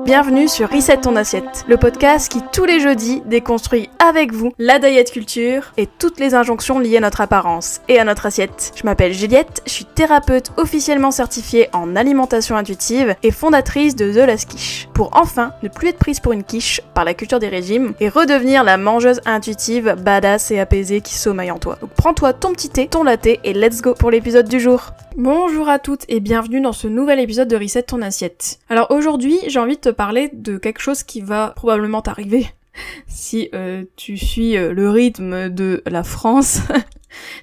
Bienvenue sur Reset ton assiette, le podcast qui tous les jeudis déconstruit avec vous la diet culture et toutes les injonctions liées à notre apparence et à notre assiette. Je m'appelle Juliette, je suis thérapeute officiellement certifiée en alimentation intuitive et fondatrice de The Last Quiche, pour enfin ne plus être prise pour une quiche par la culture des régimes et redevenir la mangeuse intuitive, badass et apaisée qui sommeille en toi. Donc prends-toi ton petit thé, ton latte et let's go pour l'épisode du jour. Bonjour à toutes et bienvenue dans ce nouvel épisode de Reset ton assiette. Alors aujourd'hui, j'ai envie de te parler de quelque chose qui va probablement t'arriver si tu suis le rythme de la France.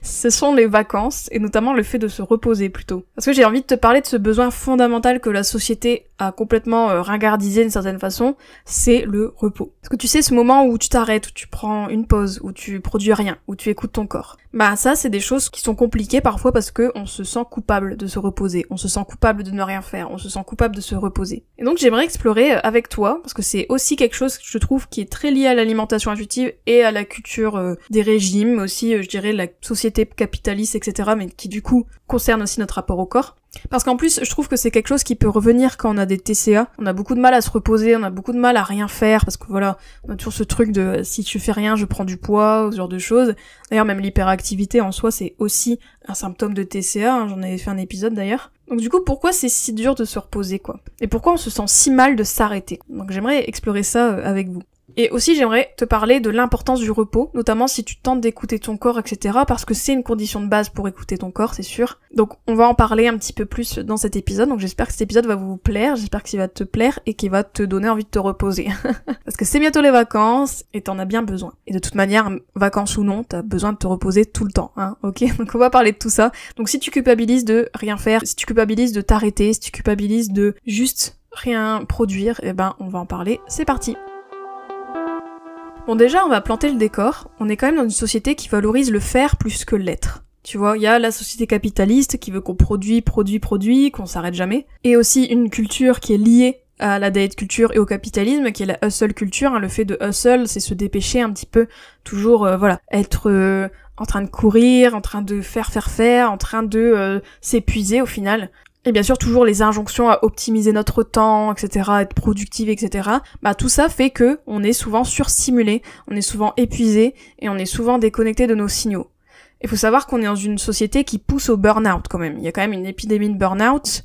Ce sont les vacances, et notamment le fait de se reposer plutôt. Parce que j'ai envie de te parler de ce besoin fondamental que la société a complètement ringardisé d'une certaine façon, c'est le repos. Parce que tu sais, ce moment où tu t'arrêtes, où tu prends une pause, où tu produis rien, où tu écoutes ton corps. Bah ça, c'est des choses qui sont compliquées parfois parce que on se sent coupable de se reposer, on se sent coupable de ne rien faire, on se sent coupable de se reposer. Et donc j'aimerais explorer avec toi, parce que c'est aussi quelque chose que je trouve qui est très lié à l'alimentation intuitive et à la culture des régimes, mais aussi je dirais la société capitaliste, etc., mais qui du coup concerne aussi notre rapport au corps. Parce qu'en plus, je trouve que c'est quelque chose qui peut revenir quand on a des TCA. On a beaucoup de mal à se reposer, on a beaucoup de mal à rien faire, parce que voilà, on a toujours ce truc de si tu fais rien, je prends du poids, ce genre de choses. D'ailleurs, même l'hyperactivité en soi, c'est aussi un symptôme de TCA, hein, j'en avais fait un épisode d'ailleurs. Donc du coup, pourquoi c'est si dur de se reposer, quoi? Et pourquoi on se sent si mal de s'arrêter? Donc j'aimerais explorer ça avec vous. Et aussi j'aimerais te parler de l'importance du repos, notamment si tu tentes d'écouter ton corps, etc. parce que c'est une condition de base pour écouter ton corps, c'est sûr. Donc on va en parler un petit peu plus dans cet épisode, donc j'espère que cet épisode va vous plaire, j'espère qu'il va te plaire et qu'il va te donner envie de te reposer. Parce que c'est bientôt les vacances et t'en as bien besoin. Et de toute manière, vacances ou non, t'as besoin de te reposer tout le temps, hein, ok? Donc on va parler de tout ça. Donc si tu culpabilises de rien faire, si tu culpabilises de t'arrêter, si tu culpabilises de juste rien produire, eh ben on va en parler, c'est parti! Bon déjà, on va planter le décor. On est quand même dans une société qui valorise le faire plus que l'être. Tu vois, il y a la société capitaliste qui veut qu'on produit, qu'on s'arrête jamais. Et aussi une culture qui est liée à la diet culture et au capitalisme, qui est la hustle culture. Hein. Le fait de hustle, c'est se dépêcher un petit peu, toujours, être en train de courir, en train de faire, en train de s'épuiser au final. Et bien sûr, toujours les injonctions à optimiser notre temps, etc., être productive, etc. Bah, tout ça fait que on est souvent surstimulé, on est souvent épuisé, et on est souvent déconnecté de nos signaux. Il faut savoir qu'on est dans une société qui pousse au burn-out, quand même. Il y a quand même une épidémie de burn-out.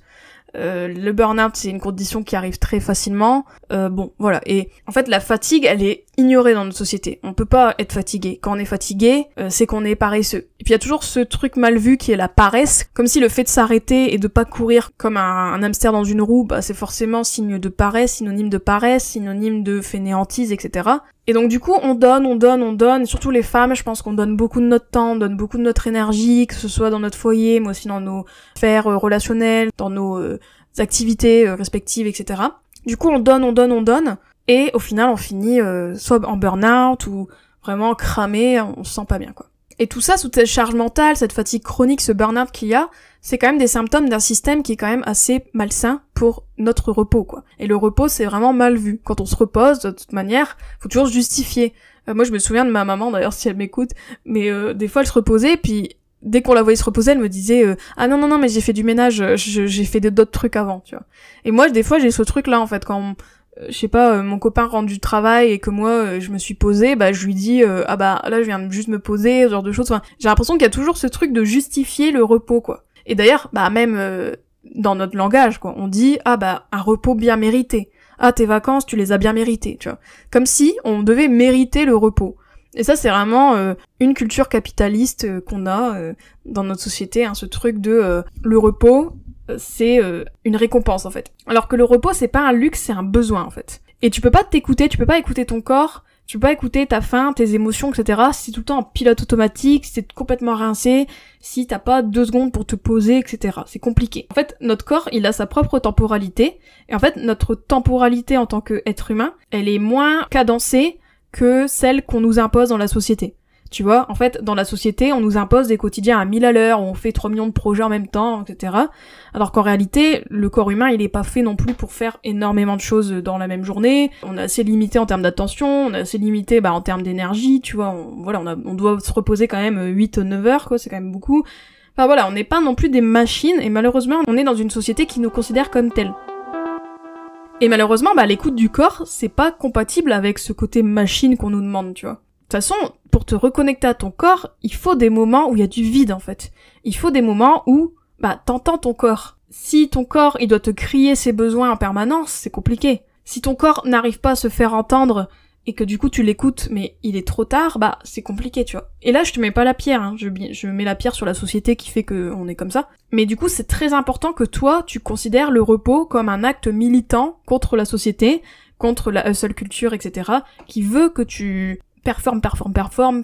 Le burn-out, c'est une condition qui arrive très facilement. Bon, voilà. Et en fait, la fatigue, elle est ignorée dans notre société. On peut pas être fatigué. Quand on est fatigué, c'est qu'on est paresseux. Et puis il y a toujours ce truc mal vu qui est la paresse, comme si le fait de s'arrêter et de pas courir comme un hamster dans une roue, bah c'est forcément signe de paresse, synonyme de fainéantise, etc. Et donc du coup, on donne, et surtout les femmes, je pense qu'on donne beaucoup de notre temps, on donne beaucoup de notre énergie, que ce soit dans notre foyer, mais aussi dans nos sphères relationnelles, dans nos activités respectives, etc. Du coup, on donne, et au final, on finit soit en burn-out, ou vraiment cramé, on se sent pas bien, quoi. Et tout ça, sous cette charge mentale, cette fatigue chronique, ce burn-out qu'il y a, c'est quand même des symptômes d'un système qui est quand même assez malsain pour notre repos, quoi. Et le repos, c'est vraiment mal vu. Quand on se repose, de toute manière, faut toujours se justifier. Moi, je me souviens de ma maman, d'ailleurs, si elle m'écoute, mais des fois, elle se reposait, puis dès qu'on la voyait se reposer, elle me disait ah non, mais j'ai fait du ménage, j'ai fait d'autres trucs avant, tu vois. Et moi, des fois, j'ai ce truc-là, en fait, quand je sais pas, mon copain rentre du travail et que moi je me suis posée, bah je lui dis ah bah là je viens de juste me poser, ce genre de choses. Enfin, j'ai l'impression qu'il y a toujours ce truc de justifier le repos, quoi. Et d'ailleurs, bah même dans notre langage, quoi, on dit ah bah un repos bien mérité. Ah tes vacances, tu les as bien méritées, tu vois. Comme si on devait mériter le repos. Et ça c'est vraiment une culture capitaliste qu'on a dans notre société, hein, ce truc de le repos c'est une récompense en fait. Alors que le repos c'est pas un luxe, c'est un besoin en fait. Et tu peux pas t'écouter, tu peux pas écouter ton corps, tu peux pas écouter ta faim, tes émotions, etc. si t'es tout le temps en pilote automatique, si t'es complètement rincé, si t'as pas 2 secondes pour te poser, etc. C'est compliqué. En fait, notre corps, il a sa propre temporalité, et en fait, notre temporalité en tant qu'être humain, elle est moins cadencée que celle qu'on nous impose dans la société. Tu vois, en fait, dans la société, on nous impose des quotidiens à 1000 à l'heure, où on fait 3 millions de projets en même temps, etc. Alors qu'en réalité, le corps humain, il est pas fait non plus pour faire énormément de choses dans la même journée. On est assez limité en termes d'attention, on est assez limité en termes d'énergie, tu vois. On doit se reposer quand même 8-9 heures, quoi, c'est quand même beaucoup. Enfin voilà, on n'est pas non plus des machines, et malheureusement, on est dans une société qui nous considère comme telles. Et malheureusement, l'écoute du corps, c'est pas compatible avec ce côté machine qu'on nous demande, tu vois. De toute façon, pour te reconnecter à ton corps, il faut des moments où il y a du vide, en fait. Il faut des moments où, t'entends ton corps. Si ton corps, il doit te crier ses besoins en permanence, c'est compliqué. Si ton corps n'arrive pas à se faire entendre, et que du coup tu l'écoutes, mais il est trop tard, c'est compliqué, tu vois. Et là, je te mets pas la pierre, hein. Je mets la pierre sur la société qui fait qu'on est comme ça. Mais du coup, c'est très important que toi, tu considères le repos comme un acte militant contre la société, contre la hustle culture, etc., qui veut que tu performe,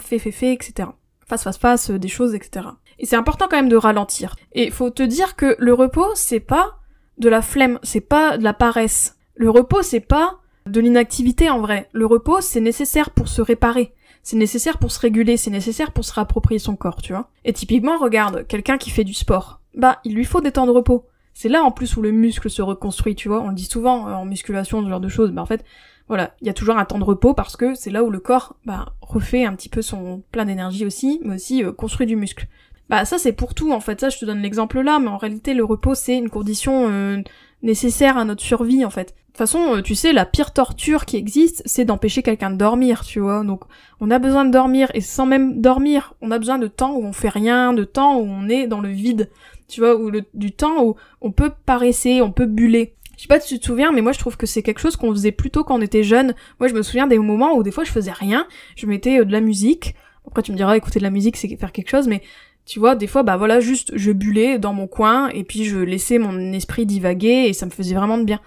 fais, etc. Fasse, des choses, etc. Et c'est important quand même de ralentir. Et faut te dire que le repos, c'est pas de la flemme, c'est pas de la paresse. Le repos, c'est pas de l'inactivité en vrai. Le repos, c'est nécessaire pour se réparer. C'est nécessaire pour se réguler, c'est nécessaire pour se réapproprier son corps, tu vois. Et typiquement, regarde, quelqu'un qui fait du sport. Il lui faut des temps de repos. C'est là en plus où le muscle se reconstruit, tu vois. On le dit souvent en musculation, ce genre de choses. En fait, voilà, il y a toujours un temps de repos parce que c'est là où le corps refait un petit peu son plein d'énergie aussi, mais aussi construit du muscle. Ça c'est pour tout en fait, ça je te donne l'exemple là, mais en réalité le repos c'est une condition nécessaire à notre survie en fait. De toute façon, tu sais, la pire torture qui existe, c'est d'empêcher quelqu'un de dormir, tu vois. Donc on a besoin de dormir, et sans même dormir, on a besoin de temps où on fait rien, de temps où on est dans le vide, tu vois, du temps où on peut paresser, on peut buller. Je sais pas si tu te souviens, mais moi je trouve que c'est quelque chose qu'on faisait plutôt quand on était jeune. Moi je me souviens des moments où des fois je faisais rien, je mettais de la musique. Après tu me diras, écouter de la musique c'est faire quelque chose, mais tu vois, des fois juste je bullais dans mon coin et puis je laissais mon esprit divaguer et ça me faisait vraiment de bien.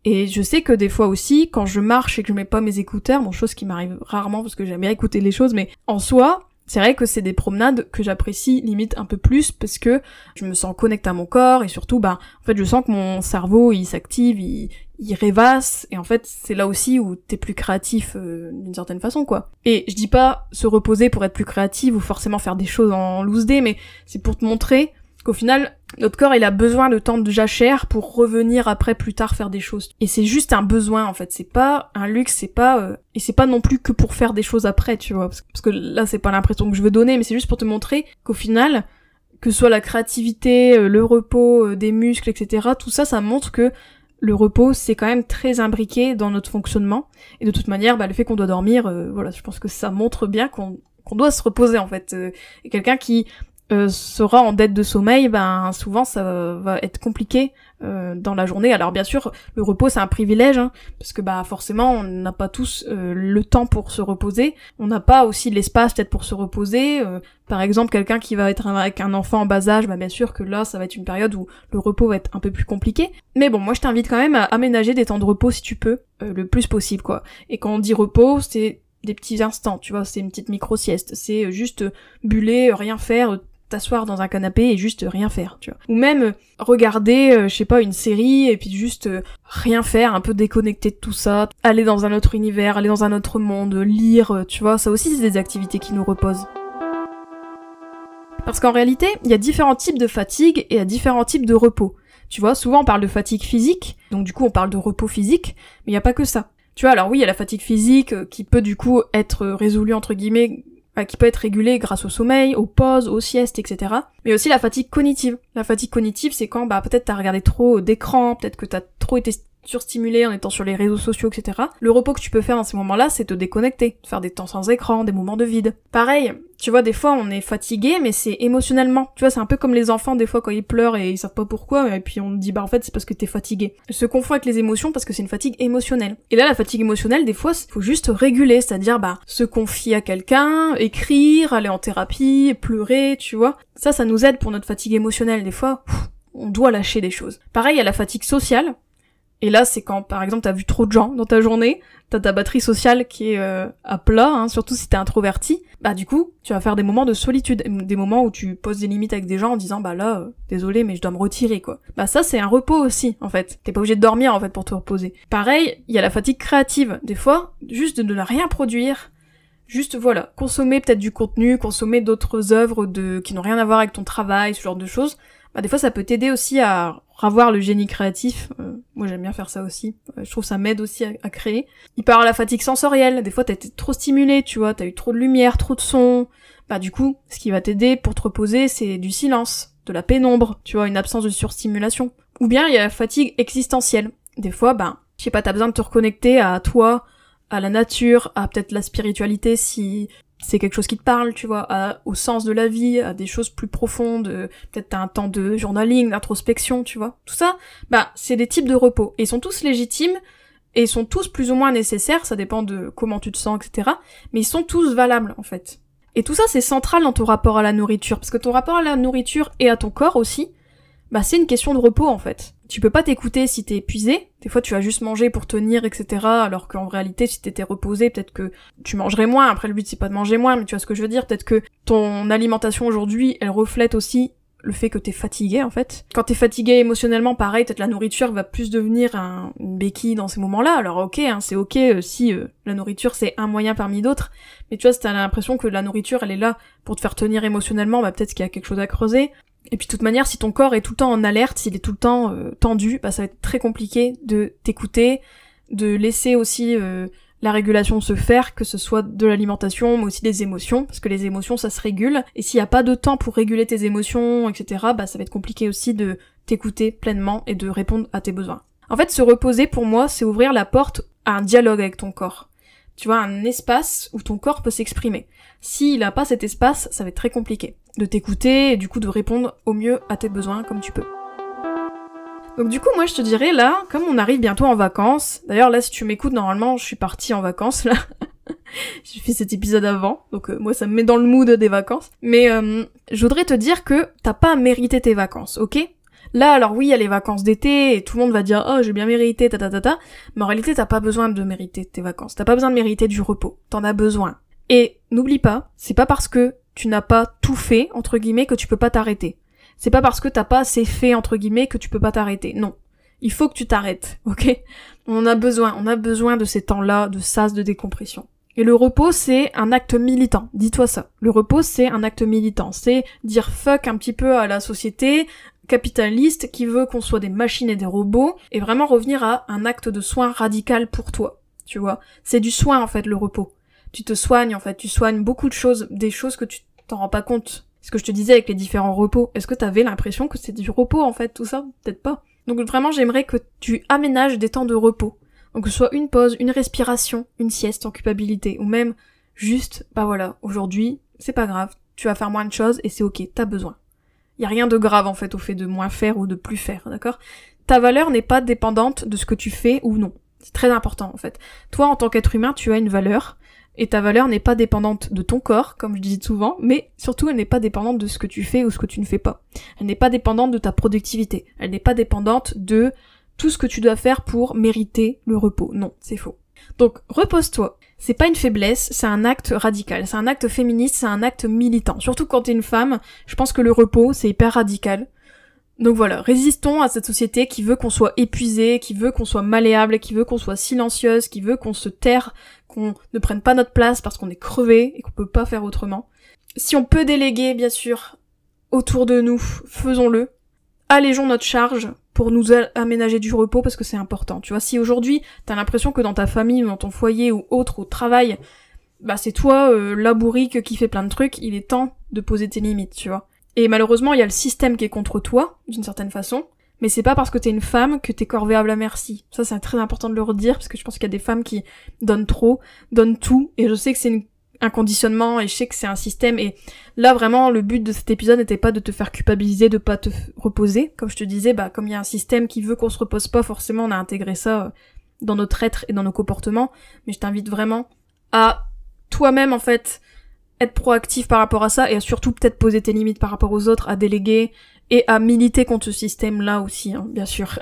Et je sais que des fois aussi, quand je marche et que je mets pas mes écouteurs, chose qui m'arrive rarement parce que j'aime bien écouter les choses, mais en soi, c'est vrai que c'est des promenades que j'apprécie limite un peu plus parce que je me sens connectée à mon corps et surtout en fait je sens que mon cerveau il s'active, il rêvasse et en fait c'est là aussi où t'es plus créatif d'une certaine façon quoi. Et je dis pas se reposer pour être plus créatif ou forcément faire des choses en loose day, mais c'est pour te montrer qu'au final notre corps il a besoin de temps de jachère pour revenir après plus tard faire des choses. Et c'est juste un besoin en fait, c'est pas un luxe, c'est pas et c'est pas non plus que pour faire des choses après, tu vois, parce que là c'est pas l'impression que je veux donner, mais c'est juste pour te montrer qu'au final, que ce soit la créativité, le repos des muscles, etc., tout ça, ça montre que le repos c'est quand même très imbriqué dans notre fonctionnement. Et de toute manière, le fait qu'on doit dormir, voilà, je pense que ça montre bien qu'on doit se reposer en fait. Et quelqu'un qui sera en dette de sommeil, souvent ça va être compliqué dans la journée. Alors bien sûr, le repos c'est un privilège, hein, parce que forcément on n'a pas tous le temps pour se reposer, on n'a pas aussi l'espace peut-être pour se reposer. Par exemple, quelqu'un qui va être avec un enfant en bas âge, bien sûr que là ça va être une période où le repos va être un peu plus compliqué. Mais bon, moi je t'invite quand même à aménager des temps de repos si tu peux, le plus possible quoi. Et quand on dit repos, c'est des petits instants, tu vois, c'est une petite micro-sieste, c'est juste buller, rien faire, t'asseoir dans un canapé et juste rien faire, tu vois. Ou même regarder, je sais pas, une série et puis juste rien faire, un peu déconnecter de tout ça, aller dans un autre univers, aller dans un autre monde, lire, tu vois, ça aussi c'est des activités qui nous reposent. Parce qu'en réalité, il y a différents types de fatigue et il y a différents types de repos. Tu vois, souvent on parle de fatigue physique, donc du coup on parle de repos physique, mais il y a pas que ça. Tu vois, alors oui, il y a la fatigue physique qui peut du coup être résolue entre guillemets, qui peut être régulée grâce au sommeil, aux pauses, aux siestes, etc. Mais aussi la fatigue cognitive. La fatigue cognitive, c'est quand peut-être t'as regardé trop d'écran, peut-être que t'as trop été surstimulé en étant sur les réseaux sociaux, etc. Le repos que tu peux faire dans ces moments-là, c'est te déconnecter, faire des temps sans écran, des moments de vide. Pareil, tu vois, des fois on est fatigué, mais c'est émotionnellement. Tu vois, c'est un peu comme les enfants, des fois quand ils pleurent et ils savent pas pourquoi, et puis on te dit en fait c'est parce que t'es fatigué. Je se confond avec les émotions parce que c'est une fatigue émotionnelle. Et là, la fatigue émotionnelle, des fois, faut juste réguler, c'est-à-dire se confier à quelqu'un, écrire, aller en thérapie, pleurer, tu vois. Ça nous aide pour notre fatigue émotionnelle. Des fois, on doit lâcher des choses. Pareil, il y a la fatigue sociale. Et là, c'est quand, par exemple, t'as vu trop de gens dans ta journée, t'as ta batterie sociale qui est à plat, hein, surtout si t'es introverti, du coup, tu vas faire des moments de solitude, des moments où tu poses des limites avec des gens en disant, désolé, mais je dois me retirer, quoi. Ça, c'est un repos aussi, en fait. T'es pas obligé de dormir, en fait, pour te reposer. Pareil, il y a la fatigue créative. Des fois, juste de ne rien produire, Juste, voilà, consommer peut-être du contenu, consommer d'autres œuvres qui n'ont rien à voir avec ton travail, ce genre de choses, bah des fois ça peut t'aider aussi à revoir le génie créatif. Moi j'aime bien faire ça aussi, je trouve ça m'aide aussi à créer. Il peut y avoir la fatigue sensorielle, des fois t'as été trop stimulé, tu vois, t'as eu trop de lumière, trop de son, bah du coup, ce qui va t'aider pour te reposer, c'est du silence, de la pénombre, tu vois, une absence de surstimulation. Ou bien il y a la fatigue existentielle. Des fois, je sais pas, t'as besoin de te reconnecter à toi, à la nature, à peut-être la spiritualité si c'est quelque chose qui te parle, tu vois, au sens de la vie, à des choses plus profondes, peut-être t'as un temps de journaling, d'introspection, tu vois. Tout ça, c'est des types de repos. Et ils sont tous légitimes, et ils sont tous plus ou moins nécessaires, ça dépend de comment tu te sens, etc. Mais ils sont tous valables, en fait. Et tout ça, c'est central dans ton rapport à la nourriture, parce que ton rapport à la nourriture et à ton corps aussi, c'est une question de repos, en fait. Tu peux pas t'écouter si t'es épuisé, des fois tu vas juste manger pour tenir, etc. Alors qu'en réalité, si t'étais reposé, peut-être que tu mangerais moins. Après, le but c'est pas de manger moins, mais tu vois ce que je veux dire. Peut-être que ton alimentation aujourd'hui, elle reflète aussi le fait que t'es fatigué, en fait. Quand t'es fatigué émotionnellement, pareil, peut-être la nourriture va plus devenir une béquille dans ces moments-là. Alors ok, c'est ok si la nourriture c'est un moyen parmi d'autres, mais tu vois, si t'as l'impression que la nourriture elle est là pour te faire tenir émotionnellement, peut-être qu'il y a quelque chose à creuser. Et puis de toute manière, si ton corps est tout le temps en alerte, s'il est tout le temps tendu, ça va être très compliqué de t'écouter, de laisser aussi la régulation se faire, que ce soit de l'alimentation, mais aussi des émotions, parce que les émotions, ça se régule. Et s'il n'y a pas de temps pour réguler tes émotions, etc., ça va être compliqué aussi de t'écouter pleinement et de répondre à tes besoins. En fait, se reposer, pour moi, c'est ouvrir la porte à un dialogue avec ton corps. Tu vois, un espace où ton corps peut s'exprimer. S'il a pas cet espace, ça va être très compliqué de t'écouter et du coup de répondre au mieux à tes besoins comme tu peux. Donc du coup, moi je te dirais là, comme on arrive bientôt en vacances, d'ailleurs là si tu m'écoutes, normalement je suis partie en vacances là, j'ai fait cet épisode avant, donc moi ça me met dans le mood des vacances, mais je voudrais te dire que t'as pas à mériter tes vacances, ok ? Là, alors oui, il y a les vacances d'été, et tout le monde va dire « Oh, j'ai bien mérité, mais en réalité, t'as pas besoin de mériter tes vacances. T'as pas besoin de mériter du repos. T'en as besoin. Et n'oublie pas, c'est pas parce que tu n'as pas tout fait, entre guillemets, que tu peux pas t'arrêter. C'est pas parce que t'as pas assez fait, entre guillemets, que tu peux pas t'arrêter. Non. Il faut que tu t'arrêtes, ok ? On a besoin de ces temps-là, de sas, de décompression. Et le repos, c'est un acte militant. Dis-toi ça. Le repos, c'est un acte militant. C'est dire fuck un petit peu à la société capitaliste qui veut qu'on soit des machines et des robots, et vraiment revenir à un acte de soin radical pour toi, tu vois. C'est du soin, en fait, le repos. Tu te soignes, en fait, tu soignes beaucoup de choses, des choses que tu t'en rends pas compte. Ce que je te disais avec les différents repos, est-ce que t'avais l'impression que c'était du repos, en fait, tout ça ? Peut-être pas. Donc vraiment, j'aimerais que tu aménages des temps de repos. Donc que ce soit une pause, une respiration, une sieste en culpabilité, ou même juste, voilà, aujourd'hui, c'est pas grave, tu vas faire moins de choses et c'est ok, t'as besoin. Y a rien de grave en fait au fait de moins faire ou de plus faire, d'accord ? Ta valeur n'est pas dépendante de ce que tu fais ou non. C'est très important en fait. Toi en tant qu'être humain, tu as une valeur, et ta valeur n'est pas dépendante de ton corps, comme je dis souvent, mais surtout elle n'est pas dépendante de ce que tu fais ou ce que tu ne fais pas. Elle n'est pas dépendante de ta productivité. Elle n'est pas dépendante de tout ce que tu dois faire pour mériter le repos. Non, c'est faux. Donc repose-toi. C'est pas une faiblesse, c'est un acte radical, c'est un acte féministe, c'est un acte militant. Surtout quand t'es une femme, je pense que le repos, c'est hyper radical. Donc voilà, résistons à cette société qui veut qu'on soit épuisé, qui veut qu'on soit malléable, qui veut qu'on soit silencieuse, qui veut qu'on se terre, qu'on ne prenne pas notre place parce qu'on est crevé et qu'on peut pas faire autrement. Si on peut déléguer, bien sûr, autour de nous, faisons-le. Allégeons notre charge pour nous aménager du repos parce que c'est important. Tu vois, si aujourd'hui t'as l'impression que dans ta famille ou dans ton foyer ou autre, au travail, c'est toi la bourrique qui fait plein de trucs, il est temps de poser tes limites, tu vois. Et malheureusement, il y a le système qui est contre toi, d'une certaine façon, mais c'est pas parce que t'es une femme que t'es corvéable à merci. Ça, c'est très important de le redire, parce que je pense qu'il y a des femmes qui donnent trop, donnent tout, et je sais que c'est un conditionnement, et je sais que c'est un système, et là, vraiment, le but de cet épisode n'était pas de te faire culpabiliser, de pas te reposer. Comme je te disais, comme il y a un système qui veut qu'on se repose pas, forcément, on a intégré ça dans notre être et dans nos comportements, mais je t'invite vraiment à toi-même, en fait, être proactif par rapport à ça, et à surtout peut-être poser tes limites par rapport aux autres, à déléguer, et à militer contre ce système-là aussi, bien sûr.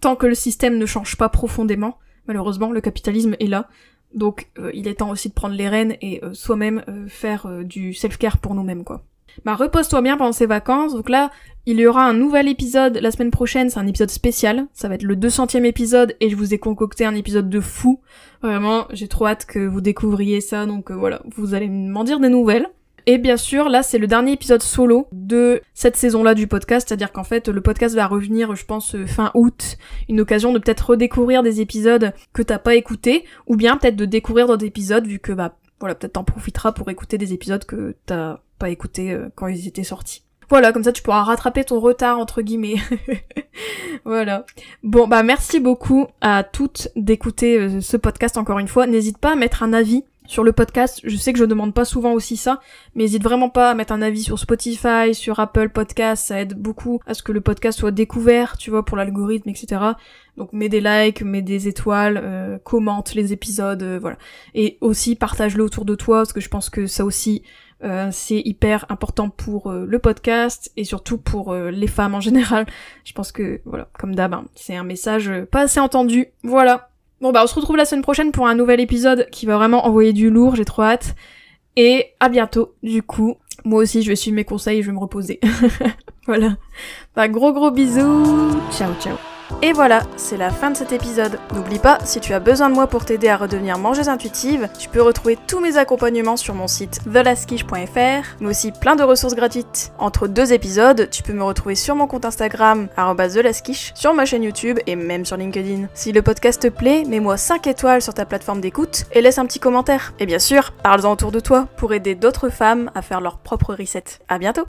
Tant que le système ne change pas profondément, malheureusement, le capitalisme est là, donc il est temps aussi de prendre les rênes et soi-même faire du self-care pour nous-mêmes, quoi. Bah repose-toi bien pendant ces vacances, donc là, il y aura un nouvel épisode la semaine prochaine, c'est un épisode spécial, ça va être le 200e épisode et je vous ai concocté un épisode de fou. Vraiment, j'ai trop hâte que vous découvriez ça, donc voilà, vous allez m'en dire des nouvelles. Et bien sûr, là, c'est le dernier épisode solo de cette saison-là du podcast, c'est-à-dire qu'en fait, le podcast va revenir, je pense, fin août, une occasion de peut-être redécouvrir des épisodes que t'as pas écoutés, ou bien peut-être de découvrir d'autres épisodes, vu que, bah, voilà, peut-être t'en profiteras pour écouter des épisodes que t'as pas écoutés quand ils étaient sortis. Voilà, comme ça tu pourras rattraper ton retard, entre guillemets. Voilà. Bon, bah merci beaucoup à toutes d'écouter ce podcast encore une fois. N'hésite pas à mettre un avis sur le podcast. Je sais que je demande pas souvent aussi ça, mais n'hésite vraiment pas à mettre un avis sur Spotify, sur Apple Podcast, ça aide beaucoup à ce que le podcast soit découvert, tu vois, pour l'algorithme, etc. Donc mets des likes, mets des étoiles, commente les épisodes, voilà. Et aussi partage-le autour de toi, parce que je pense que ça aussi, c'est hyper important pour le podcast, et surtout pour les femmes en général. Je pense que, voilà, comme d'hab, hein, c'est un message pas assez entendu. Voilà. Bon bah on se retrouve la semaine prochaine pour un nouvel épisode qui va vraiment envoyer du lourd, j'ai trop hâte. Et à bientôt, du coup. Moi aussi je vais suivre mes conseils et je vais me reposer. Voilà. Bah gros bisous. Ciao ciao. Et voilà, c'est la fin de cet épisode. N'oublie pas, si tu as besoin de moi pour t'aider à redevenir mangeuse intuitive, tu peux retrouver tous mes accompagnements sur mon site thelaskish.fr, mais aussi plein de ressources gratuites. Entre 2 épisodes, tu peux me retrouver sur mon compte Instagram, @thelaskish, sur ma chaîne YouTube et même sur LinkedIn. Si le podcast te plaît, mets-moi 5 étoiles sur ta plateforme d'écoute et laisse un petit commentaire. Et bien sûr, parle-en autour de toi pour aider d'autres femmes à faire leur propre reset. À bientôt!